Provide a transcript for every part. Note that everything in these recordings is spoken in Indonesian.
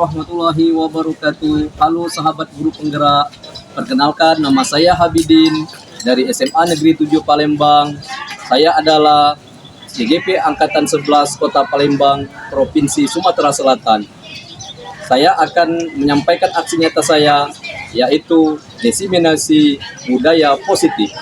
warahmatullahi wabarakatuh. Halo sahabat guru penggerak. Perkenalkan, nama saya Habidin dari SMA Negeri 7 Palembang. Saya adalah CGP Angkatan 11 Kota Palembang, Provinsi Sumatera Selatan. Saya akan menyampaikan aksi nyata saya, yaitu diseminasi budaya positif.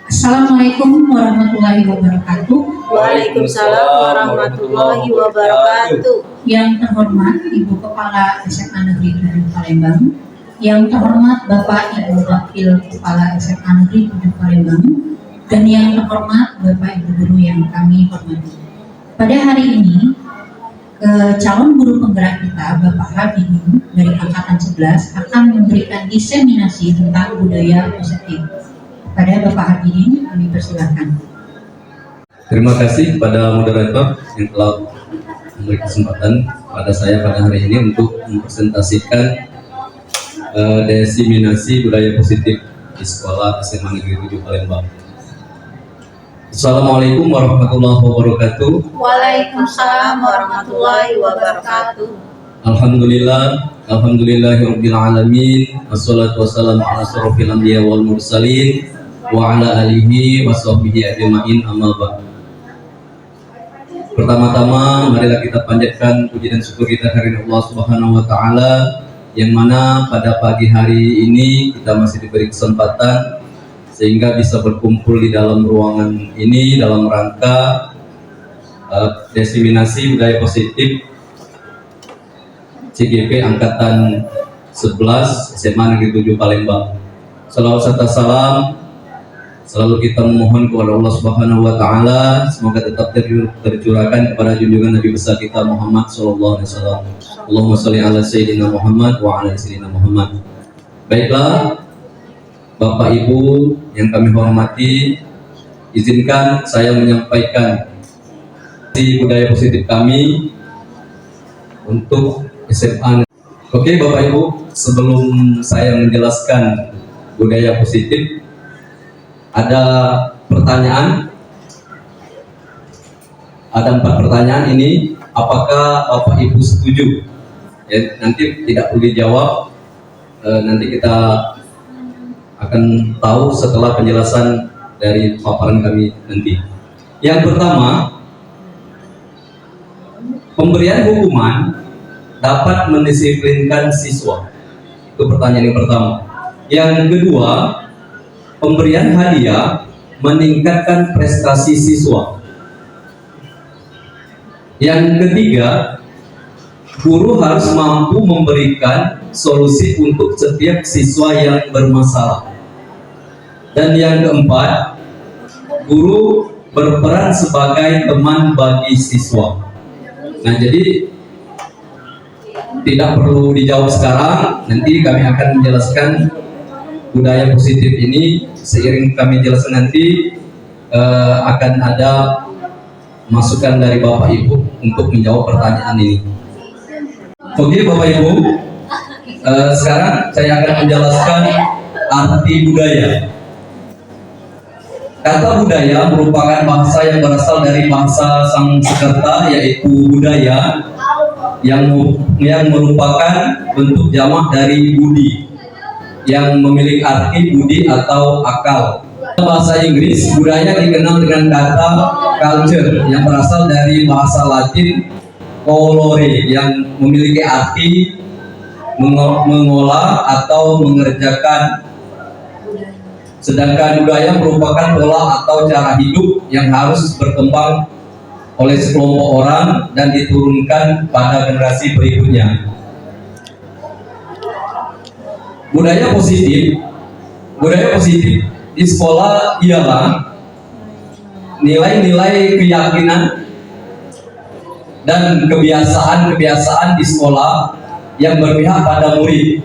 Assalamualaikum warahmatullahi wabarakatuh. Waalaikumsalam warahmatullahi wabarakatuh. Yang terhormat Ibu Kepala SMA Negeri 7 Palembang, yang terhormat Bapak Ibu Wakil Kepala SMA Negeri 7 Palembang, dan yang terhormat Bapak Ibu Guru yang kami hormati. Pada hari ini, calon guru penggerak kita, Bapak Habibin dari Angkatan 11, akan memberikan diseminasi tentang budaya positif. Pada Bapak Habibin, kami persilahkan. Terima kasih kepada moderator yang telah memberi kesempatan pada saya pada hari ini untuk mempresentasikan diseminasi budaya positif di sekolah SMA Negeri 7 Palembang. Assalamualaikum warahmatullahi wabarakatuh. Waalaikumsalam warahmatullahi wabarakatuh. Alhamdulillahirabbil alamin. Wassalatu wassalamu ala asyrofil anbiya wal mursalin wa ala alihi wa sahbihi ajma'in, amma ba'd. Pertama-tama marilah kita panjatkan puji dan syukur kita kehadirat Allah Subhanahu wa taala, yang mana pada pagi hari ini kita masih diberi kesempatan sehingga bisa berkumpul di dalam ruangan ini dalam rangka diseminasi budaya positif CGP Angkatan 11 SMA Negeri 7 Palembang. Salawat serta salam selalu kita memohon kepada Allah Subhanahu wa taala, semoga tetap tercurahkan kepada junjungan Nabi besar kita Muhammad sallallahu alaihi wasallam. Allahumma shalli ala sayyidina Muhammad wa ala sayyidina Muhammad. Baiklah, Bapak Ibu yang kami hormati, izinkan saya menyampaikan budaya positif kami untuk SMA. Oke Bapak Ibu, sebelum saya menjelaskan budaya positif, ada pertanyaan, ada 4 pertanyaan ini. Apakah Bapak Ibu setuju? Ya, nanti tidak perlu dijawab, nanti kita akan tahu setelah penjelasan dari paparan kami nanti. Yang pertama, pemberian hukuman dapat mendisiplinkan siswa. Itu pertanyaan yang pertama. Yang kedua, pemberian hadiah meningkatkan prestasi siswa. Yang ketiga, guru harus mampu memberikan solusi untuk setiap siswa yang bermasalah. Dan yang keempat, guru berperan sebagai teman bagi siswa. Nah, jadi tidak perlu dijawab sekarang, nanti kami akan menjelaskan budaya positif ini. Seiring kami jelaskan nanti akan ada masukan dari Bapak Ibu untuk menjawab pertanyaan ini. Oke Bapak Ibu, sekarang saya akan menjelaskan arti budaya. Kata budaya merupakan bahasa yang berasal dari bahasa Sanskerta, yaitu budaya, yang merupakan bentuk jamak dari budi, yang memiliki arti budi atau akal. Bahasa Inggris, budaya dikenal dengan kata culture yang berasal dari bahasa Latin colore, yang memiliki arti mengolah atau mengerjakan. Sedangkan budaya merupakan pola atau cara hidup yang harus berkembang oleh sekelompok orang dan diturunkan pada generasi berikutnya. Budaya positif di sekolah ialah nilai-nilai keyakinan dan kebiasaan-kebiasaan di sekolah yang berpihak pada murid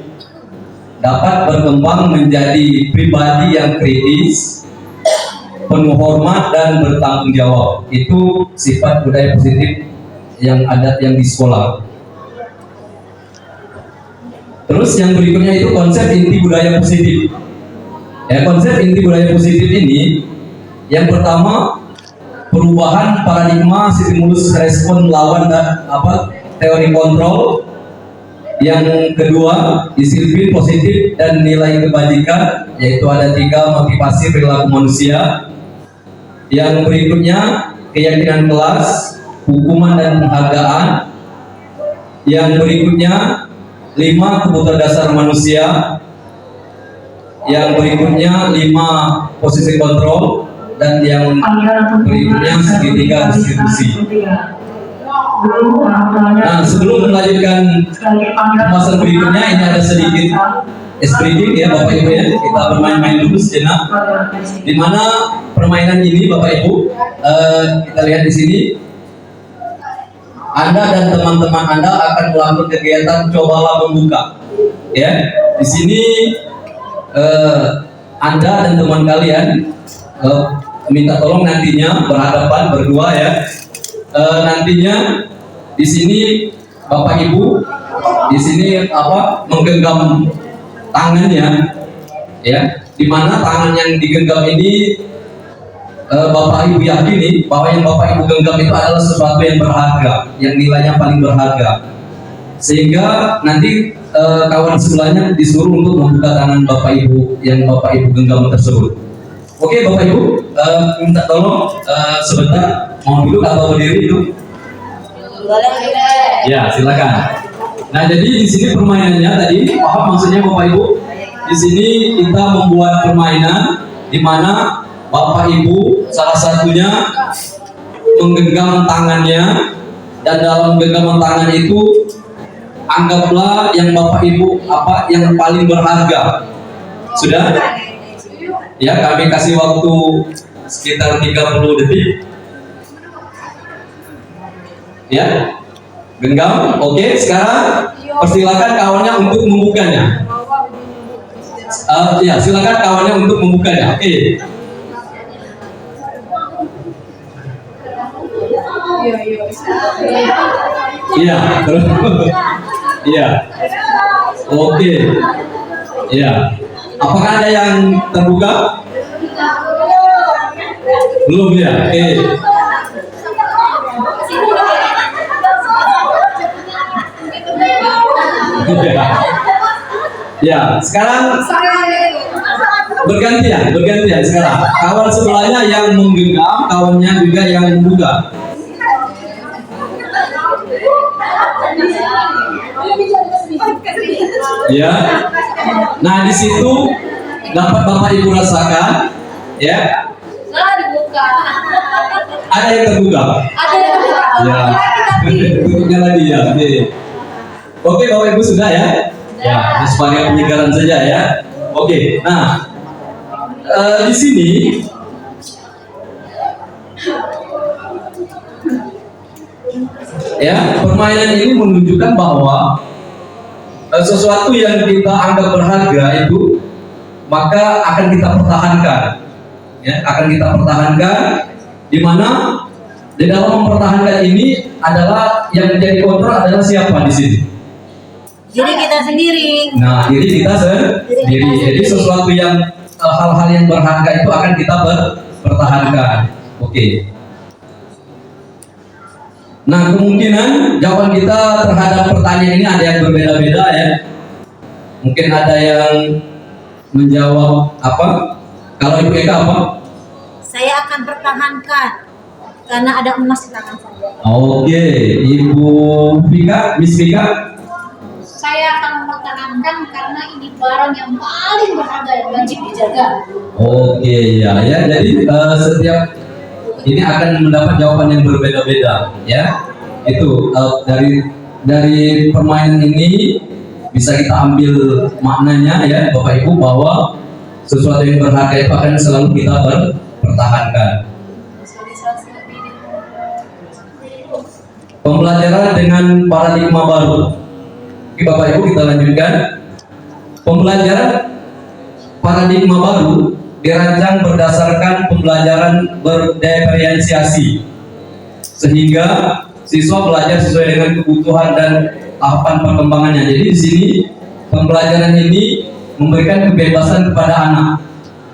dapat berkembang menjadi pribadi yang kritis, penuh hormat dan bertanggung jawab. Itu sifat budaya positif yang ada yang di sekolah. Terus yang berikutnya itu konsep inti budaya positif. Ya, konsep inti budaya positif ini yang pertama perubahan paradigma stimulus respon lawan dan teori kontrol. Yang kedua disiplin positif dan nilai kebajikan, yaitu ada 3 motivasi perilaku manusia. Yang berikutnya keyakinan kelas, hukuman dan penghargaan. Yang berikutnya 5 kebutuhan dasar manusia. Yang berikutnya 5 posisi kontrol, dan yang berikutnya segitiga distribusi. Nah, sebelum melanjutkan pembahasan berikutnya, ini ada sedikit breaking ya Bapak Ibu ya. Kita bermain-main dulu sejenak. Dimana permainan ini Bapak Ibu, kita lihat di sini. Anda dan teman-teman Anda akan melakukan kegiatan cobalah membuka. Ya, di sini Anda dan teman kalian minta tolong nantinya berhadapan berdua ya. Nantinya di sini Bapak Ibu di sini menggenggam tangannya ya, di mana tangan yang digenggam ini Bapak Ibu yakini bahwa yang Bapak Ibu genggam itu adalah sesuatu yang berharga, yang nilainya paling berharga, sehingga nanti kawan sebelahnya disuruh untuk membuka tangan Bapak Ibu yang Bapak Ibu genggam tersebut. Oke Bapak Ibu, minta tolong sebentar mau duduk atau berdiri itu? Ya, silakan. Nah, jadi di sini permainannya tadi, paham maksudnya Bapak Ibu? Di sini kita membuat permainan di mana Bapak Ibu salah satunya menggenggam tangannya, dan dalam genggaman tangan itu anggaplah yang Bapak Ibu yang paling berharga. Sudah? Ya, kami kasih waktu sekitar 30 detik. Ya, genggam. Oke, sekarang persilakan kawannya untuk membukanya. Ya, silakan kawannya untuk membukanya. Oke. Iya, terus. Iya. Oke. Iya. Apakah ada yang terbuka? Belum ya. Oke. Ya, sekarang bergantian sekarang. Kawan sebelahnya yang menggenggam, kawannya juga yang membuka. Ya. Nah, di situ dapat Bapak Ibu rasakan, ya. Ada yang terbuka. Ya. Tutupnya lagi ya. Oke, Bapak Ibu sudah ya? Ya, sebagai penyegaran saja ya. Oke, nah di sini ya, permainan ini menunjukkan bahwa sesuatu yang kita anggap berharga itu maka akan kita pertahankan, ya, akan kita pertahankan, di mana di dalam mempertahankan ini adalah yang menjadi kontrol adalah siapa di sini? Diri kita sendiri. Nah, diri kita sendiri. Jadi sesuatu yang hal-hal yang berharga itu akan kita pertahankan. Oke. Nah, kemungkinan jawaban kita terhadap pertanyaan ini ada yang berbeda-beda ya. Mungkin ada yang menjawab apa? Kalau Ibu Eka apa? Saya akan pertahankan karena ada emas di tangan saya. Oke, Ibu Vika, Miss Vika. Saya akan mempertahankan karena ini barang yang paling berharga yang wajib dijaga. Oke, ya. Jadi setiap ini akan mendapat jawaban yang berbeda-beda, ya. Itu dari permainan ini bisa kita ambil maknanya, ya Bapak Ibu, bahwa sesuatu yang berharga itu akan selalu kita pertahankan. Pembelajaran dengan paradigma baru. Oke, Bapak Ibu, kita lanjutkan. Pembelajaran paradigma baru dirancang berdasarkan pembelajaran berdiferensiasi, sehingga siswa belajar sesuai dengan kebutuhan dan tahapan perkembangannya. Jadi di sini pembelajaran ini memberikan kebebasan kepada anak.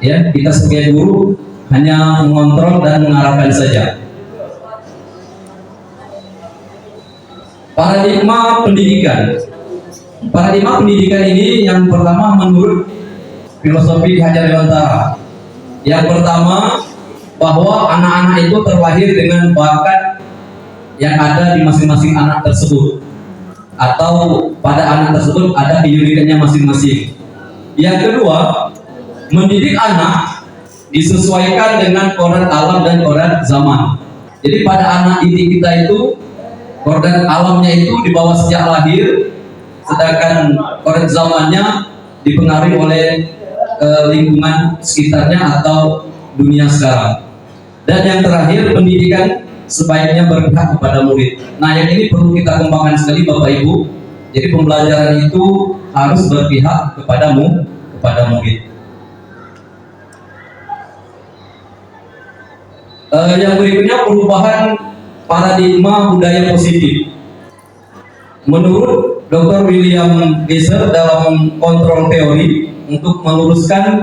Ya, kita sebagai guru hanya mengontrol dan mengarahkan saja. Paradigma pendidikan. Paradigma pendidikan ini yang pertama menurut filosofi Ki Hajar Dewantara. Yang pertama, bahwa anak-anak itu terlahir dengan bakat yang ada di masing-masing anak tersebut, atau pada anak tersebut ada keunikannya masing-masing. Yang kedua, mendidik anak disesuaikan dengan kodrat alam dan kodrat zaman. Jadi pada anak didik kita itu kodrat alamnya itu dibawa sejak lahir, sedangkan kodrat zamannya dipengaruhi oleh lingkungan sekitarnya atau dunia sekarang. Dan yang terakhir, pendidikan sebaiknya berpihak kepada murid. Nah, yang ini perlu kita kembangkan sekali Bapak Ibu. Jadi pembelajaran itu harus berpihak kepada murid. Yang berikutnya, perubahan paradigma budaya positif. Menurut Dr. William Geiser dalam kontrol teori, untuk meluruskan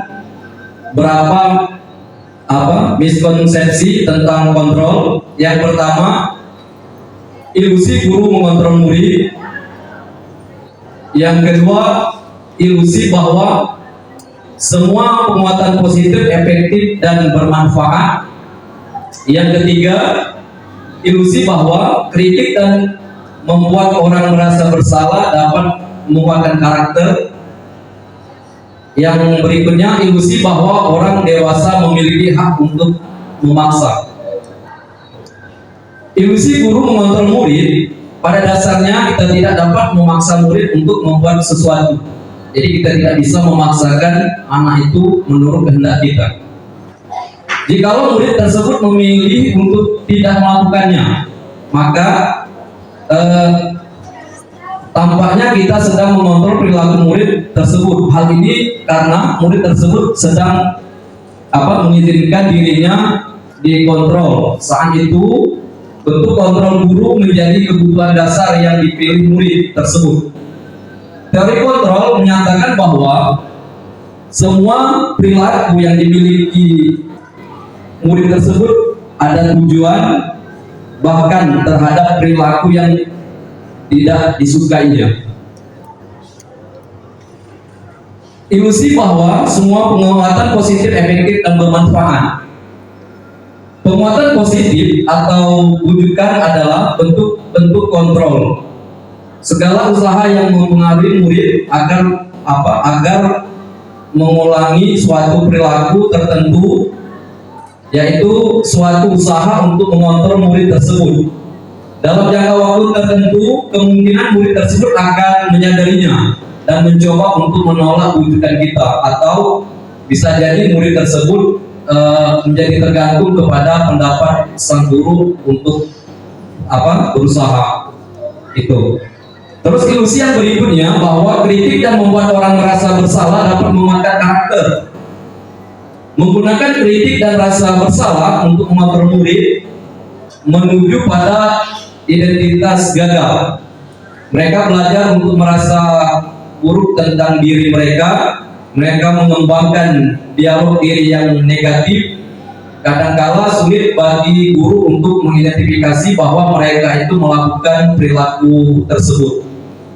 berapa miskonsepsi tentang kontrol. Yang pertama, ilusi guru mengontrol murid. Yang kedua, ilusi bahwa semua penguatan positif efektif dan bermanfaat. Yang ketiga, ilusi bahwa kritik dan membuat orang merasa bersalah dapat menguatkan karakter. Yang berikutnya, ilusi bahwa orang dewasa memiliki hak untuk memaksa. Ilusi guru mengontrol murid, pada dasarnya kita tidak dapat memaksa murid untuk membuat sesuatu. Jadi kita tidak bisa memaksakan anak itu menurut kehendak kita. Jikalau murid tersebut memilih untuk tidak melakukannya, maka tampaknya kita sedang mengontrol perilaku murid tersebut. Hal ini karena murid tersebut sedang mengizinkan dirinya dikontrol. Saat itu bentuk kontrol guru menjadi kebutuhan dasar yang dipilih murid tersebut. Teori kontrol menyatakan bahwa semua perilaku yang dimiliki murid tersebut ada tujuan, bahkan terhadap perilaku yang tidak disukainya. Ilusi bahwa semua penguatan positif efektif dan bermanfaat. Penguatan positif atau wujudan adalah bentuk kontrol. Segala usaha yang mempengaruhi murid agar mengulangi suatu perilaku tertentu, yaitu suatu usaha untuk mengontrol murid tersebut. Dalam jangka waktu tertentu, kemungkinan murid tersebut akan menyadarinya dan mencoba untuk menolak wujudan kita, atau bisa jadi murid tersebut menjadi tergantung kepada pendapat sang guru untuk berusaha itu. Terus ilusi yang berikutnya, bahwa kritik dan membuat orang merasa bersalah dapat menguatkan karakter. Menggunakan kritik dan rasa bersalah untuk mengontrol murid menuju pada identitas gagal. Mereka belajar untuk merasa buruk tentang diri mereka. Mereka mengembangkan dialog diri yang negatif. Kadangkala sulit bagi guru untuk mengidentifikasi bahwa mereka itu melakukan perilaku tersebut,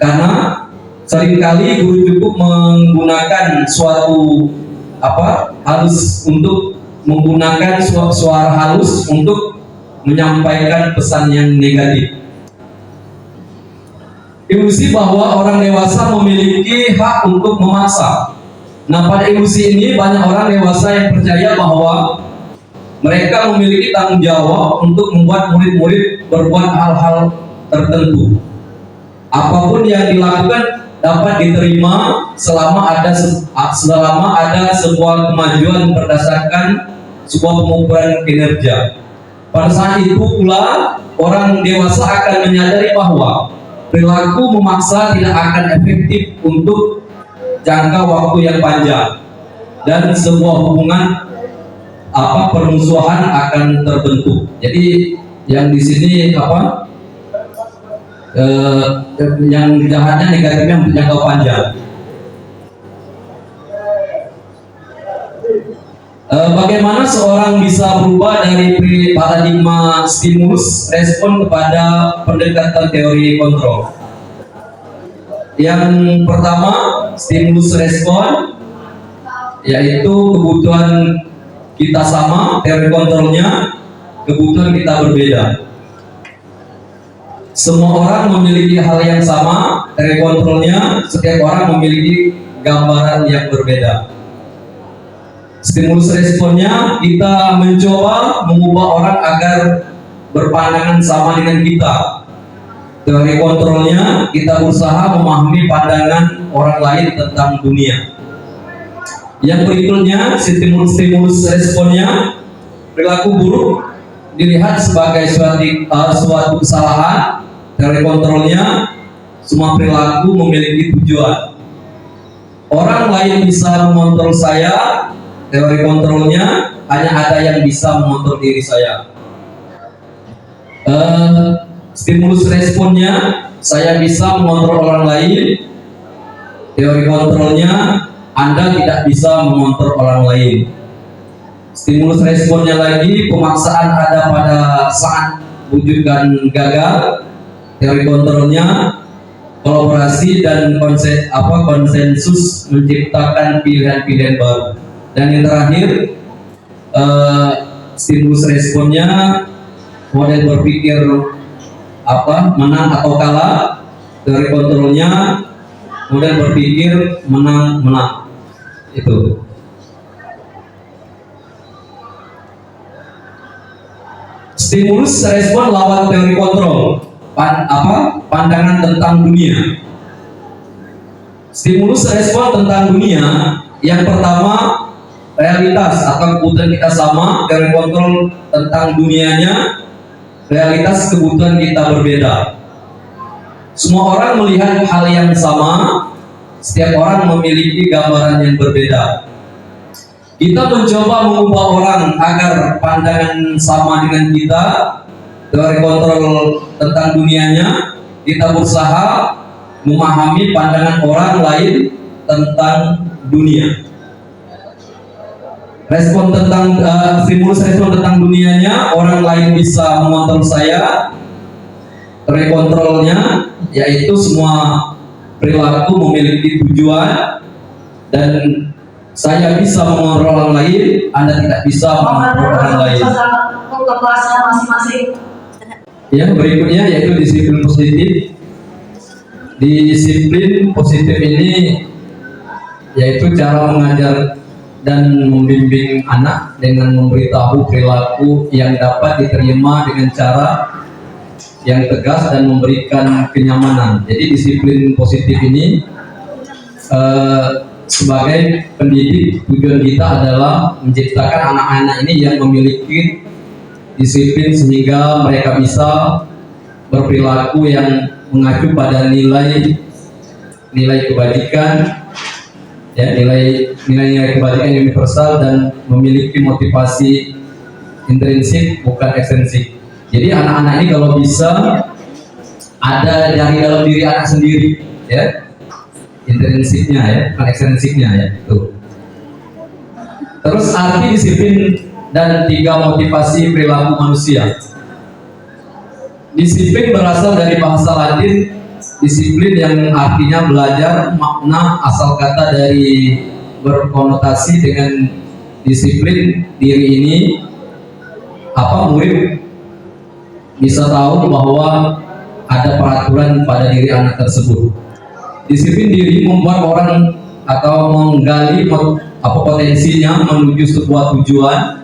karena seringkali guru cukup menggunakan suatu halus untuk menggunakan suara halus untuk menyampaikan pesan yang negatif. Ilusi bahwa orang dewasa memiliki hak untuk memaksa. Nah, pada ilusi ini banyak orang dewasa yang percaya bahwa mereka memiliki tanggung jawab untuk membuat murid-murid berbuat hal-hal tertentu. Apapun yang dilakukan dapat diterima selama ada sebuah kemajuan berdasarkan sebuah pengukuran kinerja. Pada saat itu pula orang dewasa akan menyadari bahwa perilaku memaksa tidak akan efektif untuk jangka waktu yang panjang, dan sebuah hubungan permusuhan akan terbentuk. Jadi yang di sini yang jahatnya negatifnya untuk jangka panjang. Bagaimana seorang bisa berubah dari paradigma stimulus respon kepada pendekatan teori kontrol? Yang pertama, stimulus respon, yaitu kebutuhan kita sama, teori kontrolnya kebutuhan kita berbeda. Semua orang memiliki hal yang sama, teori kontrolnya setiap orang memiliki gambaran yang berbeda. Stimulus responnya, kita mencoba mengubah orang agar berpandangan sama dengan kita. Teori kontrolnya, kita berusaha memahami pandangan orang lain tentang dunia. Yang berikutnya, stimulus responnya, perilaku buruk dilihat sebagai suatu kesalahan. Teori kontrolnya, semua perilaku memiliki tujuan. Orang lain bisa mengontrol saya. Teori kontrolnya, hanya ada yang bisa mengontrol diri saya. Stimulus responnya, saya bisa mengontrol orang lain. Teori kontrolnya, Anda tidak bisa mengontrol orang lain. Stimulus responnya lagi, pemaksaan ada pada saat wujudkan gagal. Teori kontrolnya, kolaborasi dan konsensus menciptakan pilihan-pilihan baru. Dan yang terakhir, stimulus responnya, model berpikir menang atau kalah. Teori kontrolnya, model berpikir menang. Itu. Stimulus respon lawan teori kontrol. Pandangan tentang dunia. Stimulus respon tentang dunia, yang pertama, realitas atau kebutuhan kita sama. Teori kontrol tentang dunianya, realitas kebutuhan kita berbeda. Semua orang melihat hal yang sama, setiap orang memiliki gambaran yang berbeda. Kita mencoba mengubah orang agar pandangan sama dengan kita. Teori kontrol tentang dunianya, kita berusaha memahami pandangan orang lain tentang dunia. Respon tentang stimulus respon tentang dunianya, orang lain bisa mengontrol saya. Teori kontrolnya, yaitu semua perilaku memiliki tujuan, dan saya bisa mengontrol orang lain, Anda tidak bisa mengontrol orang lain. Yang berikutnya yaitu disiplin positif. Disiplin positif ini yaitu cara mengajar dan membimbing anak dengan memberitahu perilaku yang dapat diterima dengan cara yang tegas dan memberikan kenyamanan. Jadi disiplin positif ini sebagai pendidik, tujuan kita adalah menciptakan anak-anak ini yang memiliki disiplin sehingga mereka bisa berperilaku yang mengacu pada nilai kebajikan, ya, nilai kebajikan yang universal dan memiliki motivasi intrinsik bukan ekstrinsik. Jadi anak-anak ini kalau bisa ada dari dalam diri anak sendiri, ya, intrinsiknya, ya, bukan ekstrinsiknya, ya, itu. Terus arti disiplin dan 3 motivasi perilaku manusia. Disiplin berasal dari bahasa Latin disiplin yang artinya belajar. Makna asal kata dari berkonotasi dengan disiplin diri ini, murid bisa tahu bahwa ada peraturan pada diri anak tersebut. Disiplin diri membuat orang atau menggali potensinya menuju sebuah tujuan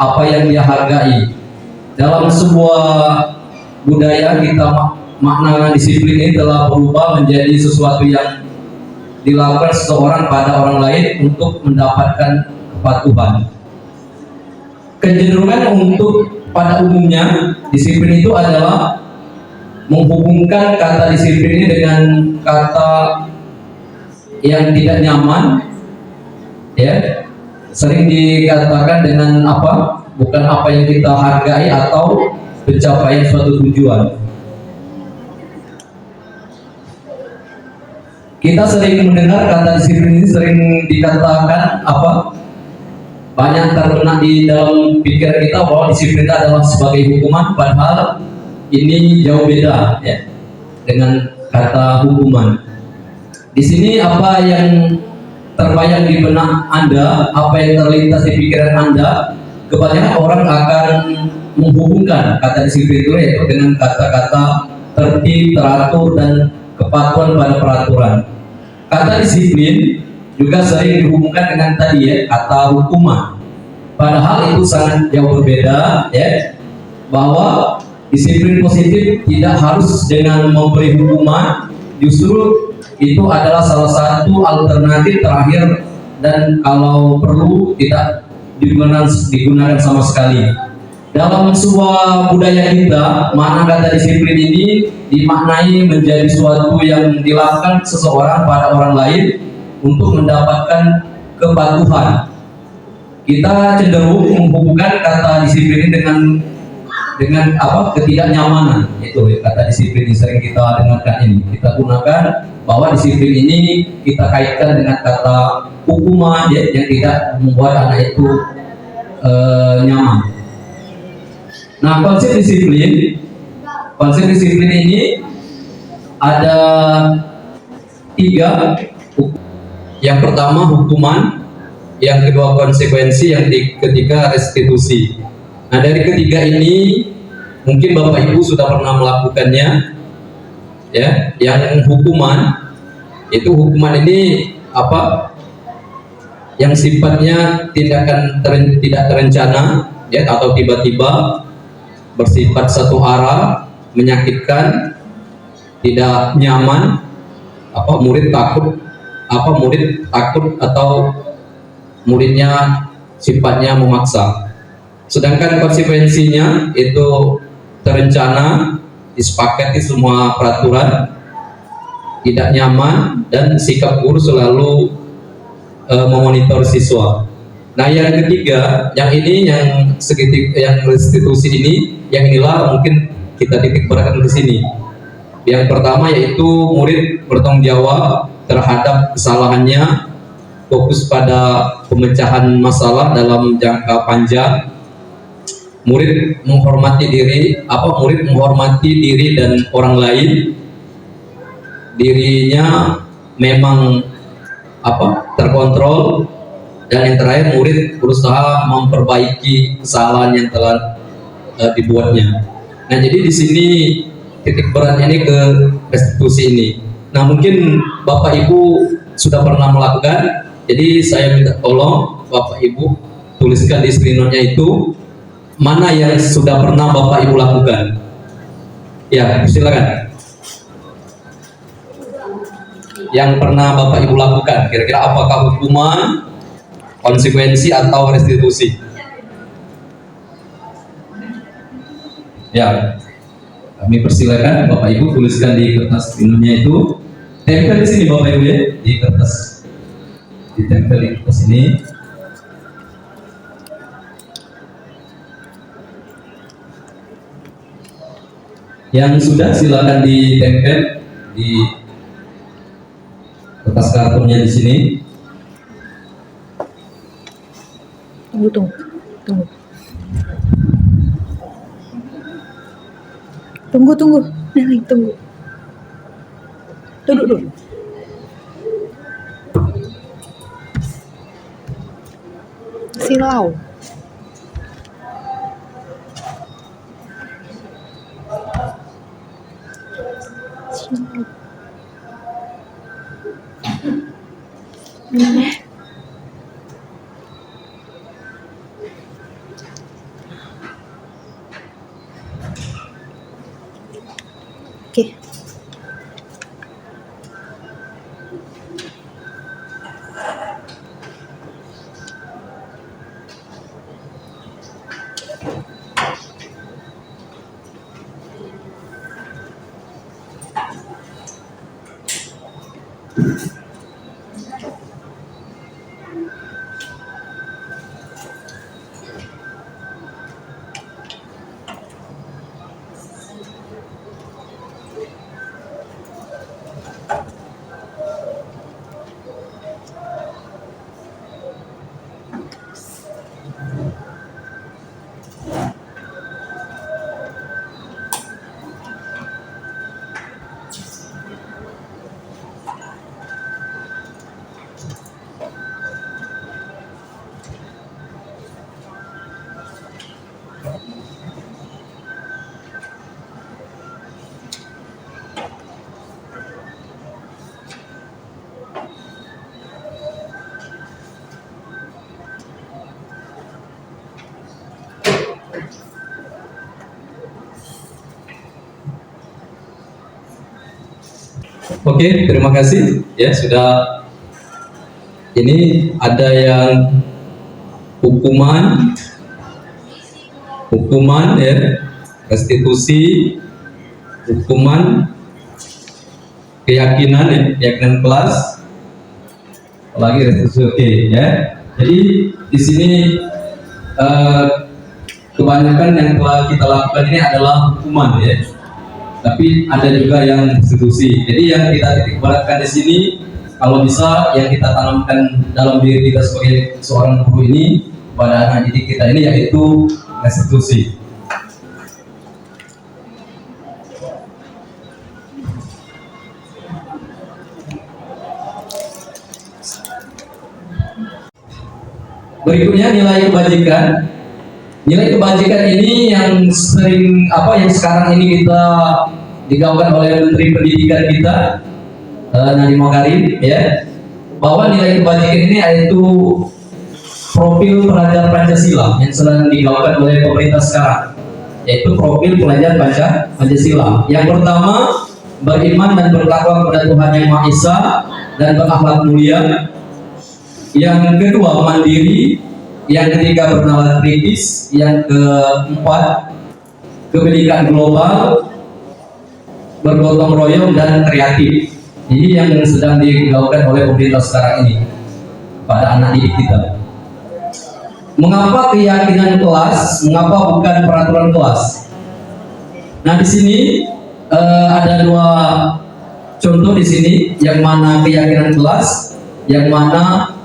apa yang dia hargai. Dalam sebuah budaya kita makna disiplin ini telah berubah menjadi sesuatu yang dilakukan seseorang pada orang lain untuk mendapatkan kepatuhan. Kecenderungan untuk pada umumnya disiplin itu adalah menghubungkan kata disiplin ini dengan kata yang tidak nyaman, ya, sering dikatakan dengan apa, bukan apa yang kita hargai atau pencapaian suatu tujuan. Kita sering mendengar kata disiplin ini sering dikatakan apa, banyak terkena di dalam pikiran kita bahwa disiplin adalah sebagai hukuman, padahal ini jauh beda ya dengan kata hukuman. Di sini apa yang terbayang di benak Anda, apa yang terlintas di pikiran Anda, kebanyakan orang akan menghubungkan kata disiplin itu yaitu dengan kata-kata tertib, teratur, dan kepatuhan pada peraturan. Kata disiplin juga sering dihubungkan dengan tadi ya, kata hukuman. Padahal itu sangat jauh berbeda ya, bahwa disiplin positif tidak harus dengan memberi hukuman, justru itu adalah salah satu alternatif terakhir dan kalau perlu tidak digunakan sama sekali. Dalam sebuah budaya kita, makna kata disiplin ini dimaknai menjadi suatu yang dilakukan seseorang pada orang lain untuk mendapatkan kepatuhan. Kita cenderung menghubungkan kata disiplin ini dengan apa, ketidaknyamanan. Itu kata disiplin yang sering kita dengarkan ini. Kita gunakan bahwa disiplin ini kita kaitkan dengan kata hukuman ya, yang tidak membuat anak itu nyaman. Nah, konsep disiplin ini ada 3. Yang pertama hukuman, yang kedua konsekuensi, yang ketiga restitusi. Nah, dari ketiga ini mungkin Bapak Ibu sudah pernah melakukannya ya. Yang hukuman ini apa, yang sifatnya tindakan tidak terencana ya, atau tiba-tiba, bersifat satu arah, menyakitkan, tidak nyaman, murid takut atau muridnya sifatnya memaksa. Sedangkan konsekuensinya itu terencana, disepakati semua peraturan, tidak nyaman, dan sikap guru selalu memonitor siswa. Nah, yang ketiga, yang restitusi ini, yang inilah mungkin kita titik beratkan di sini. Yang pertama yaitu murid bertanggung jawab terhadap kesalahannya, fokus pada pemecahan masalah dalam jangka panjang. Murid menghormati diri dan orang lain. Dirinya memang terkontrol. Dan yang terakhir, murid berusaha memperbaiki kesalahan yang telah dibuatnya. Nah, jadi di sini titik berat ini ke restitusi ini. Nah, mungkin Bapak Ibu sudah pernah melakukan. Jadi saya minta tolong Bapak Ibu tuliskan di screen-nya itu mana yang sudah pernah Bapak Ibu lakukan. Ya, silakan. Yang pernah Bapak Ibu lakukan, kira-kira apakah hukuman, konsekuensi, atau restitusi? Ya, kami persilakan Bapak Ibu tuliskan di kertas minumnya itu. Tempel di sini Bapak Ibu ya, di kertas. Ditempel di kertas ini. Yang sudah silakan ditempel di kertas kartonnya di sini. Tunggu. Nelly, tunggu. Duduk. Silau. Oke, terima kasih. Ya, sudah. Ini ada yang hukuman, ya, restitusi, hukuman, keyakinan, ya, keyakinan kelas, lagi restitusi. Oke, ya. Jadi di sini kebanyakan yang telah kita lakukan ini adalah hukuman, ya. Tapi ada juga yang restitusi. Jadi yang kita titik beratkan di sini, kalau bisa yang kita tanamkan dalam diri kita sebagai seorang guru ini pada anak didik kita ini yaitu restitusi. Berikutnya nilai kebajikan. Nilai kebajikan ini yang sering yang sekarang ini kita digaungkan oleh Menteri Pendidikan kita, Nadiem Makarim, ya, bahwa nilai kebajikan ini yaitu profil pelajar Pancasila yang sedang digaungkan oleh pemerintah sekarang, yaitu profil pelajar Pancasila. Yang pertama, beriman dan bertakwa kepada Tuhan Yang Maha Esa dan berakhlak mulia. Yang kedua, mandiri. Yang ketiga, bernalar kritis. Yang keempat, kebinekaan global, bergotong royong dan kreatif. Ini yang sedang digaungkan oleh pemerintah sekarang ini pada anak didik kita. Mengapa keyakinan kelas? Mengapa bukan peraturan kelas? Nah, di sini ada dua contoh di sini, yang mana keyakinan kelas, yang mana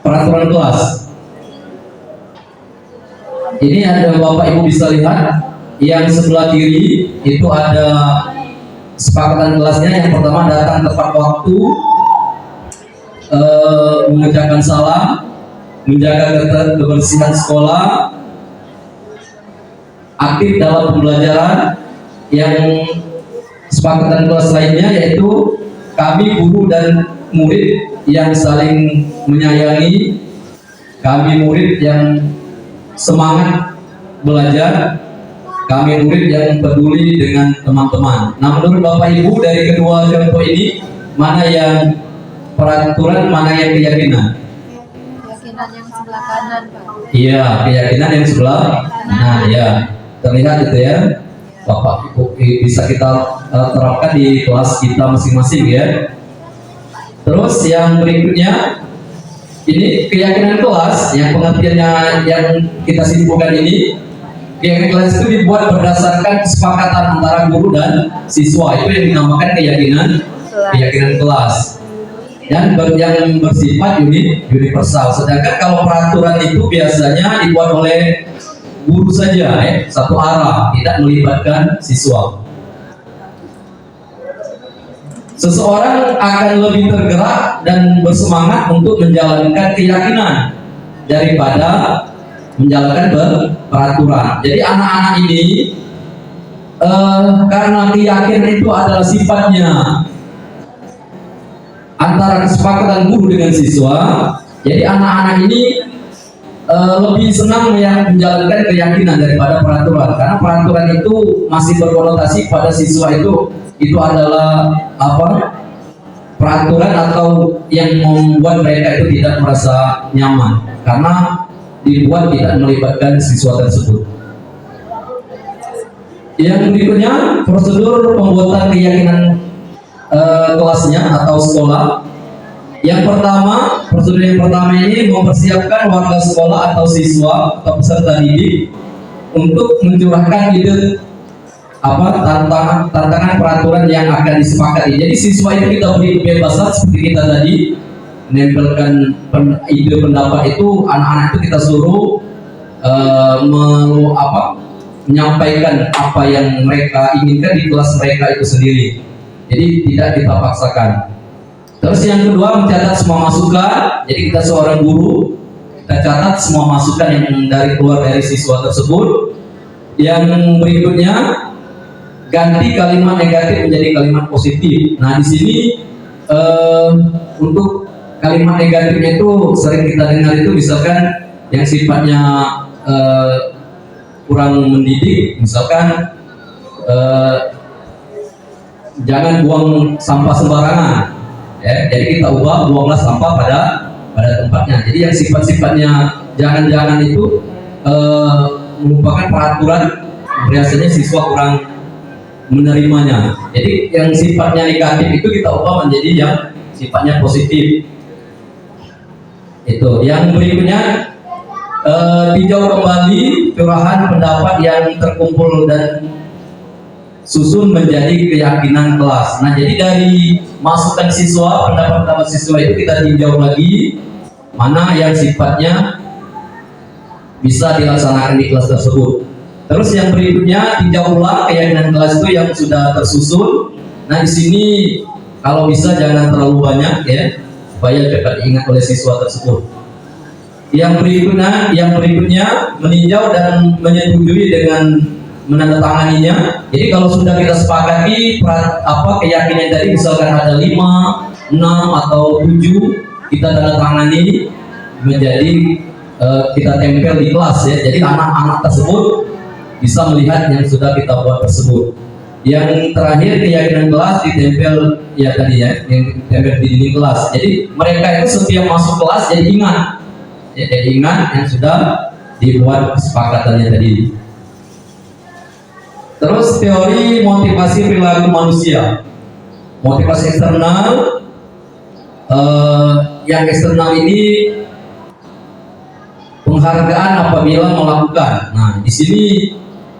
peraturan kelas. Ini ada Bapak Ibu bisa lihat, yang sebelah kiri itu ada kesepakatan kelasnya. Yang pertama, datang tepat waktu, mengucapkan salam, menjaga kebersihan sekolah, aktif dalam pembelajaran. Yang kesepakatan kelas lainnya yaitu kami guru dan murid yang saling menyayangi, kami murid yang semangat belajar, kami murid yang peduli dengan teman-teman. Nah, menurut Bapak Ibu dari kedua contoh ini, mana yang peraturan, mana yang keyakinan? Keyakinan yang sebelah kanan, Pak. Iya, keyakinan yang sebelah. Nah, ya, terlihat itu ya, Bapak Ibu, bisa kita terapkan di kelas kita masing-masing, ya. Terus yang berikutnya, ini keyakinan kelas, yang pengertiannya yang kita simpulkan ini, keyakinan kelas itu dibuat berdasarkan kesepakatan antara guru dan siswa. Itu yang dinamakan keyakinan kelas. Dan yang bersifat universal. Sedangkan kalau peraturan itu biasanya dibuat oleh guru saja, satu arah, tidak melibatkan siswa. Seseorang akan lebih tergerak dan bersemangat untuk menjalankan keyakinan daripada menjalankan peraturan. Jadi anak-anak ini karena keyakinan itu adalah sifatnya antara kesepakatan guru dengan siswa, jadi anak-anak ini lebih senang menjalankan keyakinan daripada peraturan, karena peraturan itu masih berkonotasi pada siswa itu adalah peraturan atau yang membuat mereka itu tidak merasa nyaman karena dibuat tidak melibatkan siswa tersebut. Yang berikutnya, prosedur pembuatan keyakinan kelasnya atau sekolah. Yang pertama, prosedur yang pertama ini mempersiapkan warga sekolah atau siswa atau peserta didik untuk mencurahkan ide tantangan peraturan yang akan disepakati. Jadi siswa itu kita beri kebebasan seperti kita tadi menempelkan ide pendapat itu, anak-anak itu kita suruh menyampaikan apa yang mereka inginkan di kelas mereka itu sendiri. Jadi tidak kita paksakan. Terus yang kedua, mencatat semua masukan. Jadi kita seorang guru, kita catat semua masukan yang keluar dari siswa tersebut. Yang berikutnya, ganti kalimat negatif menjadi kalimat positif. Nah, di sini untuk kalimat negatifnya itu sering kita dengar itu misalkan yang sifatnya kurang mendidik, misalkan jangan buang sampah sembarangan. Ya, jadi kita ubah, buanglah sampah pada tempatnya. Jadi yang sifat-sifatnya jangan-jangan itu merupakan peraturan, biasanya siswa kurang menerimanya. Jadi yang sifatnya negatif itu kita ubah menjadi yang sifatnya positif. Itu. Yang berikutnya, tinjau kembali curahan pendapat yang terkumpul dan susun menjadi keyakinan kelas. Nah, jadi dari masukan siswa, pendapat siswa itu kita tinjau lagi mana yang sifatnya bisa dilaksanakan di kelas tersebut. Terus yang berikutnya, tinjau ulang keyakinan kelas itu yang sudah tersusun. Nah, di sini kalau bisa jangan terlalu banyak ya, supaya cepat diingat oleh siswa tersebut. Yang berikutnya meninjau dan menyetujui dengan menandatanganinya. Jadi kalau sudah kita sepakati keyakinan tadi, misalkan ada 5, 6 atau 7, kita tandatangani menjadi kita tempel di kelas ya. Jadi anak-anak tersebut bisa melihat yang sudah kita buat tersebut. Yang terakhir, keyakinan kelas ditempel ya tadi ya, yang ditempel di dinding kelas. Jadi mereka itu setiap masuk kelas jadi ingat ya, jadi ingat yang sudah dibuat kesepakatannya tadi. Terus teori motivasi perilaku manusia, motivasi eksternal. Yang eksternal ini penghargaan apabila melakukan. Nah, di sini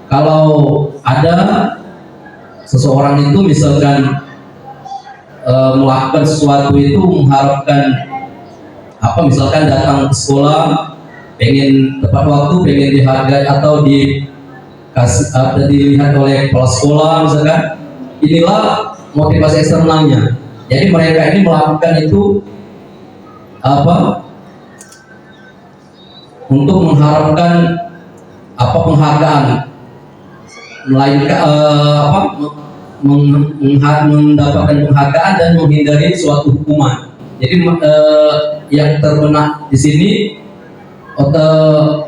kalau ada seseorang itu misalkan melakukan sesuatu itu mengharapkan misalkan datang ke sekolah pengen tepat waktu, pengen dihargai atau dilihat oleh kepala sekolah misalkan, inilah motivasi eksternalnya. Jadi mereka ini melakukan itu untuk mengharapkan penghargaan, melainkan mendapatkan penghargaan dan menghindari suatu hukuman. Jadi yang terbenak di sini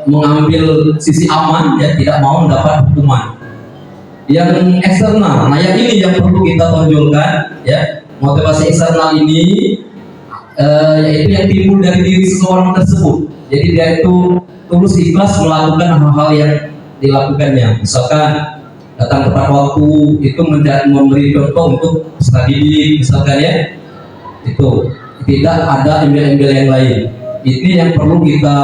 mengambil sisi aman ya, tidak mau mendapat hukuman. Yang eksternal, nah yang ini yang perlu kita tonjolkan ya, motivasi eksternal ini yaitu yang timbul dari diri seseorang tersebut. Jadi dia itu tulus ikhlas melakukan hal-hal yang dilakukannya. Misalkan datang tepat waktu, itu memberi contoh untuk peserta didik misalkan ya, itu tidak ada embel-embel yang lain. Ini yang perlu kita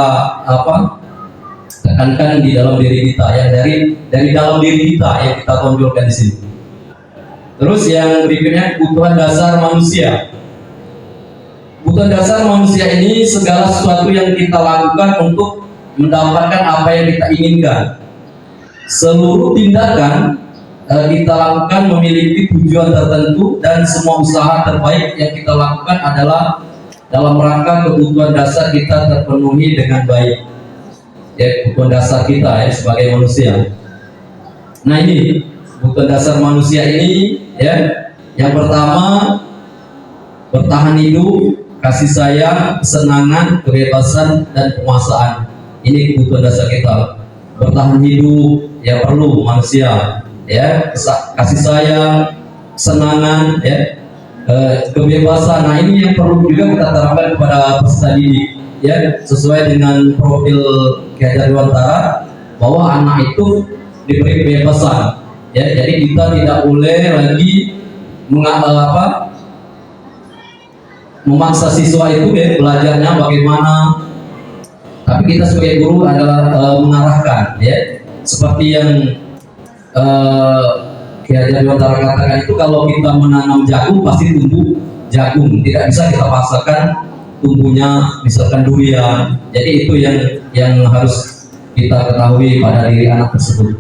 tekankan di dalam diri kita, yang dari dalam diri kita yang kita tonjolkan di sini. Terus yang berikutnya, kebutuhan dasar manusia. Kebutuhan dasar manusia ini segala sesuatu yang kita lakukan untuk mendapatkan apa yang kita inginkan. Seluruh tindakan kita lakukan memiliki tujuan tertentu, dan semua usaha terbaik yang kita lakukan adalah dalam rangka kebutuhan dasar kita terpenuhi dengan baik. Ya, kebutuhan dasar kita ya sebagai manusia. Nah, ini kebutuhan dasar manusia ini ya. Yang pertama, bertahan hidup, kasih sayang, kesenangan, kebebasan, dan penguasaan. Ini kebutuhan dasar kita. Bertahan hidup ya perlu manusia ya, kasih sayang, kesenangan ya, kebebasan. Nah, ini yang perlu juga kita terapkan kepada peserta didik ya, sesuai dengan profil Ki Hajar Dewantara, bahwa anak itu diberi kebebasan ya. Jadi kita tidak boleh lagi memaksa siswa itu ya belajarnya bagaimana, tapi kita sebagai guru adalah mengarahkan ya, seperti yang Ki Hajar Dewantara katakan itu, kalau kita menanam jagung pasti tumbuh jagung, tidak bisa kita paksakan tumbuhnya misalkan durian. Jadi itu yang harus kita ketahui pada diri anak tersebut.